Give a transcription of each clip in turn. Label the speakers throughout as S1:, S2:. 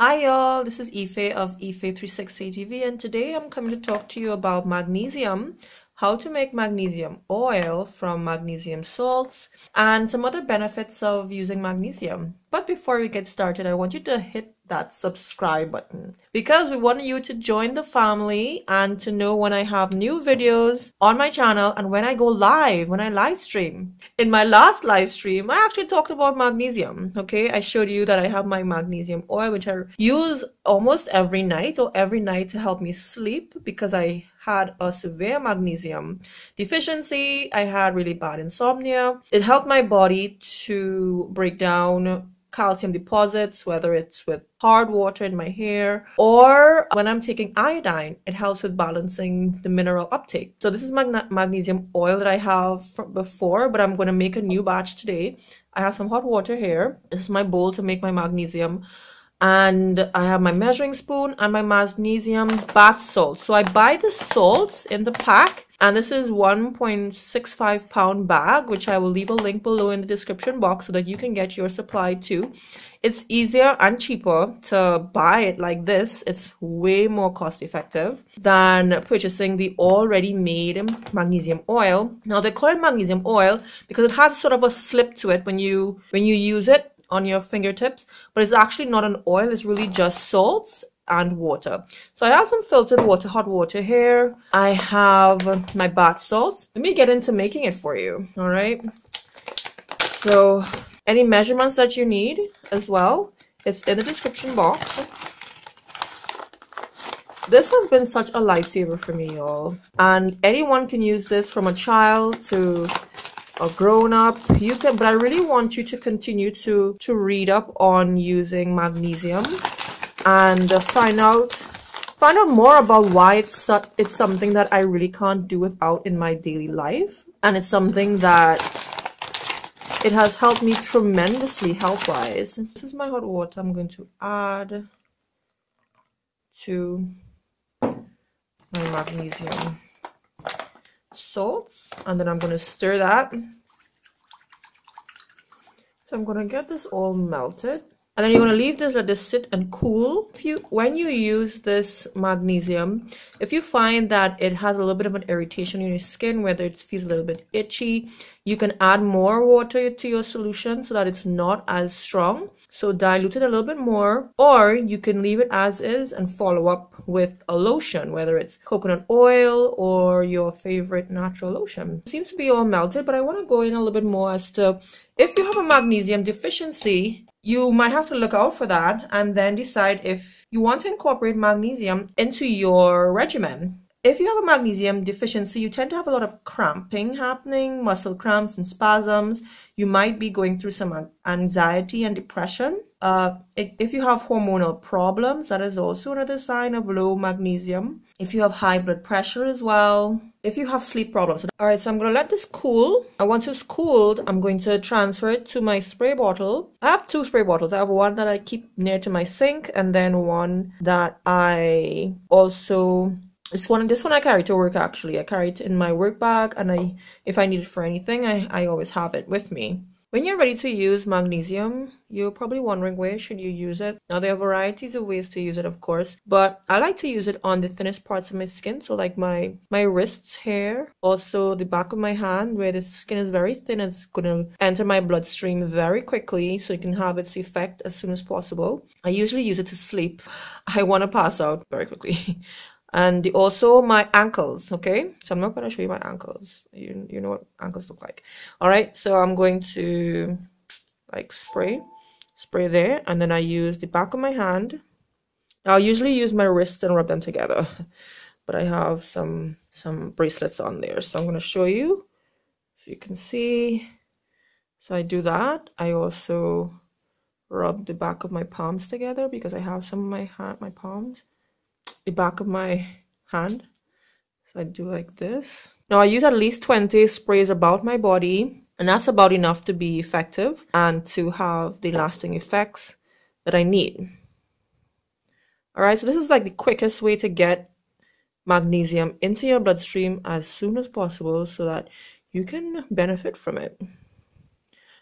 S1: Hi y'all, this is Ife of Ife360 TV, and today I'm coming to talk to you about magnesium, how to make magnesium oil from magnesium salts, and some other benefits of using magnesium. But before we get started, I want you to hit that subscribe button because we want you to join the family and to know when I have new videos on my channel and when I go live, when I live stream. In my last live stream, I actually talked about magnesium. Okay, I showed you that I have my magnesium oil, which I use almost every night to help me sleep because I had a severe magnesium deficiency. I had really bad insomnia. It helped my body to break down calcium deposits, whether it's with hard water in my hair or when I'm taking iodine. It helps with balancing the mineral uptake. So this is magnesium oil that I have from before, but I'm going to make a new batch today. I have some hot water here. This is my bowl to make my magnesium. And I have my measuring spoon and my magnesium bath salt. So I buy the salts in the pack, and this is 1.65 pound bag, which I will leave a link below in the description box so that you can get your supply too. It's easier and cheaper to buy it like this. It's way more cost effective than purchasing the already made magnesium oil. Now they call it magnesium oil because it has sort of a slip to it when you use it on your fingertips, but it's actually not an oil. It's really just salts and water. So I have some filtered water, hot water here. I have my bath salts. Let me get into making it for you. All right, so any measurements that you need as well, it's in the description box. This has been such a lifesaver for me, y'all, and anyone can use this, from a child to a grown up. You can, but I really want you to continue to read up on using magnesium and find out more about why it's something that I really can't do without in my daily life, and it's something that it has helped me tremendously health-wise. This is my hot water. I'm going to add to my magnesium salts, and then I'm going to stir that. So I'm going to get this all melted, and then you're going to leave this, let this sit and cool. When you use this magnesium, if you find that it has a little bit of an irritation in your skin, whether it feels a little bit itchy, you can add more water to your solution so that it's not as strong. So dilute it a little bit more, or you can leave it as is and follow up with a lotion, whether it's coconut oil or your favorite natural lotion. It seems to be all melted, but I want to go in a little bit more as to if you have a magnesium deficiency, you might have to look out for that and then decide if you want to incorporate magnesium into your regimen. If you have a magnesium deficiency, you tend to have a lot of cramping happening, muscle cramps and spasms. You might be going through some anxiety and depression. If you have hormonal problems, that is also another sign of low magnesium. If you have high blood pressure as well. If you have sleep problems. All right, so I'm going to let this cool. And once it's cooled, I'm going to transfer it to my spray bottle. I have two spray bottles. I have one that I keep near to my sink, and then one that I also... This one I carry to work, actually. I carry it in my work bag, and if I need it for anything, I always have it with me. When you're ready to use magnesium, you're probably wondering, where should you use it? Now, there are varieties of ways to use it, of course, but I like to use it on the thinnest parts of my skin. So like my wrists here, also the back of my hand where the skin is very thin. It's going to enter my bloodstream very quickly so it can have its effect as soon as possible. I usually use it to sleep. I want to pass out very quickly. And also my ankles, okay? So I'm not going to show you my ankles. You know what ankles look like. All right, so I'm going to like spray there, and then I use the back of my hand. I'll usually use my wrists and rub them together, but I have some bracelets on there, so I'm going to show you so you can see. So I do that. I also rub the back of my palms together because I have some of my palms. The back of my hand. So I do like this. Now I use at least 20 sprays about my body, and that's about enough to be effective and to have the lasting effects that I need. All right, so this is like the quickest way to get magnesium into your bloodstream as soon as possible so that you can benefit from it.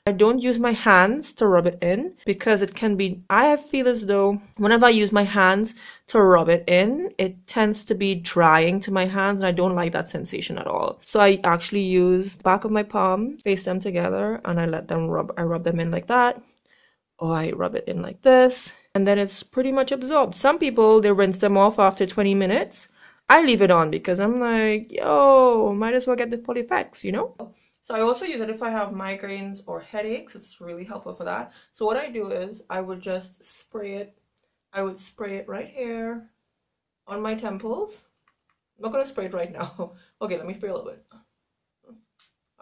S1: I don't use my hands to rub it in because it can be, I feel as though whenever I use my hands to rub it in, it tends to be drying to my hands and I don't like that sensation at all. So I actually use the back of my palm, face them together, and I rub them in like that. Or I rub it in like this, and then it's pretty much absorbed. Some people, they rinse them off after 20 minutes. I leave it on because I'm like, yo, might as well get the full effects, you know? So I also use it if I have migraines or headaches. It's really helpful for that. So what I do is I would just spray it. I would spray it right here on my temples. I'm not going to spray it right now. Okay, let me spray a little bit.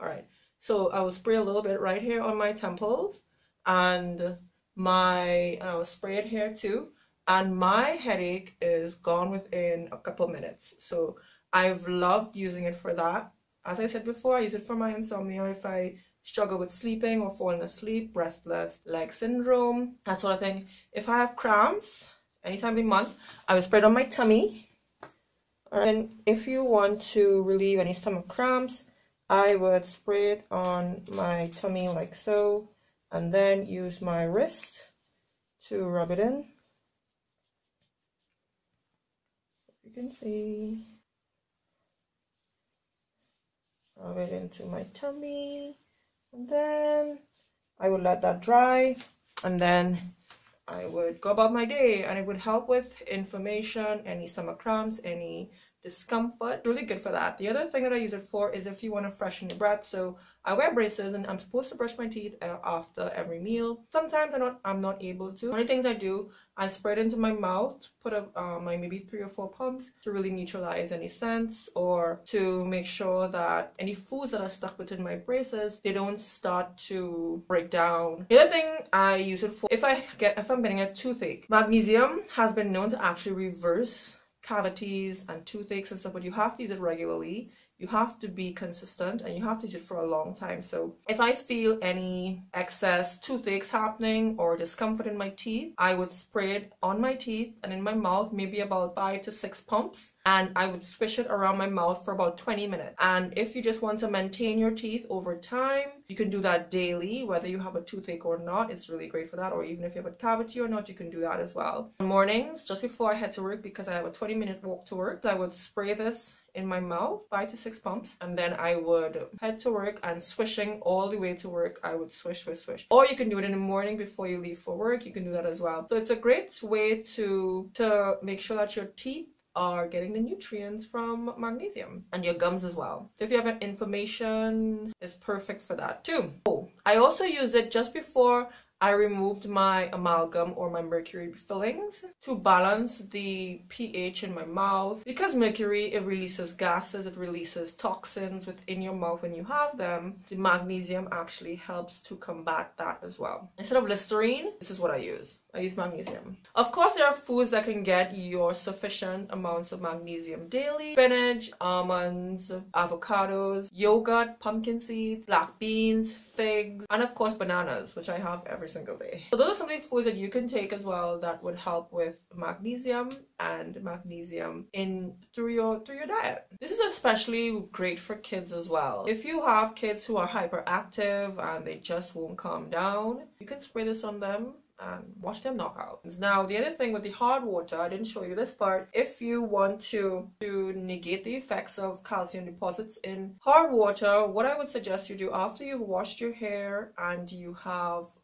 S1: All right. So I would spray a little bit right here on my temples, and I will spray it here too. And my headache is gone within a couple minutes. So I've loved using it for that. As I said before, I use it for my insomnia if I struggle with sleeping or falling asleep, restless leg syndrome, that sort of thing. If I have cramps anytime of the month, I will spray it on my tummy. And if you want to relieve any stomach cramps, I would spray it on my tummy like so, and then use my wrist to rub it in. You can see. Rub it into my tummy, and then I would let that dry, and then I would go about my day, and it would help with inflammation, any stomach cramps, any discomfort. Really good for that. The other thing that I use it for is if you want to freshen your breath. So I wear braces and I'm supposed to brush my teeth after every meal. Sometimes I'm not able to. One of the things I do, I spray it into my mouth, put my maybe 3 or 4 pumps to really neutralize any scents, or to make sure that any foods that are stuck within my braces, they don't start to break down. The other thing I use it for, if I'm getting a toothache, magnesium has been known to actually reverse cavities and toothaches and stuff, but you have to use it regularly. You have to be consistent, and you have to use it for a long time. So if I feel any excess toothaches happening or discomfort in my teeth, I would spray it on my teeth and in my mouth, maybe about 5 to 6 pumps, and I would swish it around my mouth for about 20 minutes. And if you just want to maintain your teeth over time, you can do that daily, whether you have a toothache or not. It's really great for that. Or even if you have a cavity or not, you can do that as well. On mornings, just before I head to work, because I have a 20-minute walk to work, I would spray this in my mouth, 5 to 6 pumps, and then I would head to work, and swishing all the way to work, I would swish, swish, swish. Or you can do it in the morning before you leave for work. You can do that as well. So it's a great way to make sure that your teeth are getting the nutrients from magnesium, and your gums as well. So if you have an inflammation, it's perfect for that too. Oh, I also use it just before I removed my amalgam or my mercury fillings to balance the pH in my mouth. Because mercury, it releases gases, it releases toxins within your mouth when you have them. The magnesium actually helps to combat that as well. Instead of Listerine, this is what I use. I use magnesium. Of course, there are foods that can get your sufficient amounts of magnesium daily. Spinach, almonds, avocados, yogurt, pumpkin seeds, black beans, figs, and of course bananas, which I have every single day. So those are some of the foods that you can take as well that would help with magnesium through your diet. This is especially great for kids as well. If you have kids who are hyperactive and they just won't calm down, you can spray this on them and watch them knock out. Now, the other thing with the hard water, I didn't show you this part. If you want to negate the effects of calcium deposits in hard water, what I would suggest you do after you've washed your hair and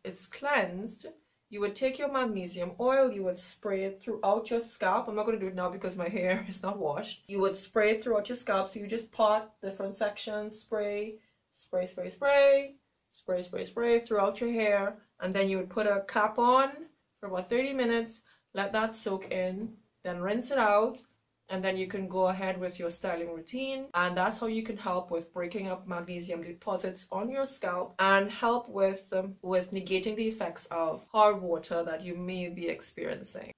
S1: it's cleansed, you would take your magnesium oil, you would spray it throughout your scalp. I'm not going to do it now because my hair is not washed. You would spray it throughout your scalp. So you just pot different sections, spray, spray, spray, spray, spray, spray, spray throughout your hair. And then you would put a cap on for about 30 minutes, let that soak in, then rinse it out, and then you can go ahead with your styling routine. And that's how you can help with breaking up magnesium deposits on your scalp and help with negating the effects of hard water that you may be experiencing.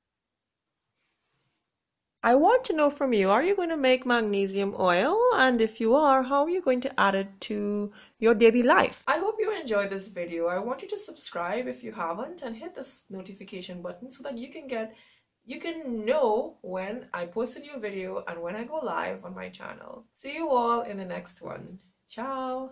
S1: I want to know from you, are you going to make magnesium oil? And if you are, how are you going to add it to your daily life? I hope you enjoyed this video. I want you to subscribe if you haven't, and hit the notification button so that you can know when I post a new video and when I go live on my channel. See you all in the next one. Ciao!